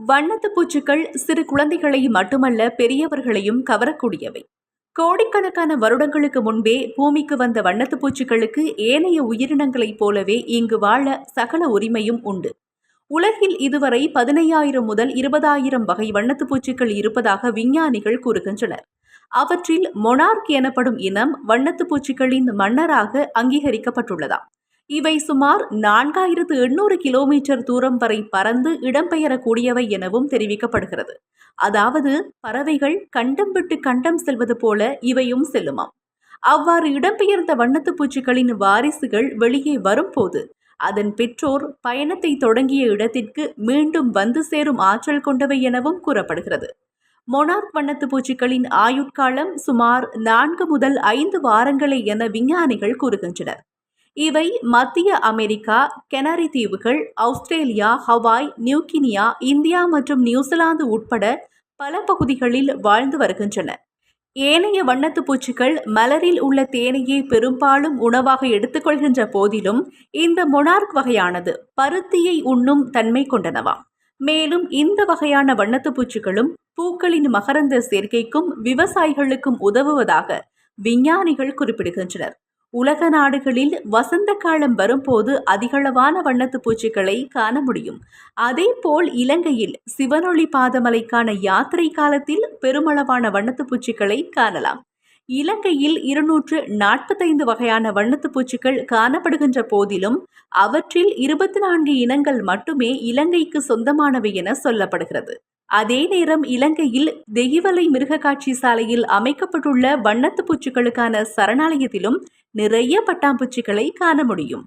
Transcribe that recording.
வண்ணத்து பூச்சிகள் சிறு குழந்தைகளை மட்டுமல்ல பெரியவர்களையும் கவரக்கூடியவை. கோடிக்கணக்கான வருடங்களுக்கு முன்பே பூமிக்கு வந்த வண்ணத்து பூச்சிகளுக்கு ஏனைய உயிரினங்களைப் போலவே இங்கு வாழ சகல உரிமையும் உண்டு. உலகில் இதுவரை 15,000 முதல் 20,000 வகை வண்ணத்து பூச்சிகள் இருப்பதாக விஞ்ஞானிகள் கூறுகின்றனர். அவற்றில் மொனார்க் எனப்படும் இனம் வண்ணத்து பூச்சிகளின் மன்னராக அங்கீகரிக்கப்பட்டுள்ளதாம். இவை சுமார் 4,800 கிலோமீட்டர் தூரம் வரை பறந்து இடம்பெயரக்கூடியவை எனவும் தெரிவிக்கப்படுகிறது. அதாவது பறவைகள் கண்டம் விட்டு கண்டம் செல்வது போல இவையும் செல்லுமாம். அவ்வாறு இடம்பெயர்ந்த வண்ணத்து பூச்சிகளின் வாரிசுகள் வெளியே வரும்போது அதன் பெற்றோர் பயணத்தை தொடங்கிய இடத்திற்கு மீண்டும் வந்து சேரும் ஆற்றல் கொண்டவை எனவும் கூறப்படுகிறது. மொனார்க் வண்ணத்து பூச்சிகளின் ஆயுட்காலம் சுமார் 4 முதல் 5 வாரங்களே என விஞ்ஞானிகள் கூறுகின்றனர். இவை மத்திய அமெரிக்கா, கெனரி தீவுகள், ஆஸ்திரேலியா, ஹவாய், நியூகினியா, இந்தியா மற்றும் நியூசிலாந்து உட்பட பல பகுதிகளில் வாழ்ந்து வருகின்றன. ஏனைய வண்ணத்து பூச்சிகள் மலரில் உள்ள தேனையே பெரும்பாலும் உணவாக எடுத்துக்கொள்கின்ற போதிலும் இந்த மொனார்க் வகையானது பருத்தியை உண்ணும் தன்மை கொண்டனவாம். மேலும் இந்த வகையான வண்ணத்து பூச்சிகளும் பூக்களின் மகரந்த சேர்க்கைக்கும் விவசாயிகளுக்கும் உதவுவதாக விஞ்ஞானிகள் குறிப்பிடுகின்றனர். உலக நாடுகளில் வசந்த காலம் வரும்போது அதிகளவான வண்ணத்து பூச்சிகளை காண முடியும். அதேபோல் இலங்கையில் சிவனொளி பாதமலைக்கான யாத்திரை காலத்தில் பெருமளவான வண்ணத்து பூச்சிகளை காணலாம். இலங்கையில் 245 வகையான வண்ணத்து பூச்சிகள் காணப்படுகின்ற போதிலும் அவற்றில் 24 இனங்கள் மட்டுமே இலங்கைக்கு சொந்தமானவை என சொல்லப்படுகிறது. அதே நேரம் இலங்கையில் தெஹிவலை மிருக காட்சி சாலையில் அமைக்கப்பட்டுள்ள வண்ணத்து பூச்சிகளுக்கான சரணாலயத்திலும் நிறைய பட்டாம்பூச்சிகளை காண முடியும்.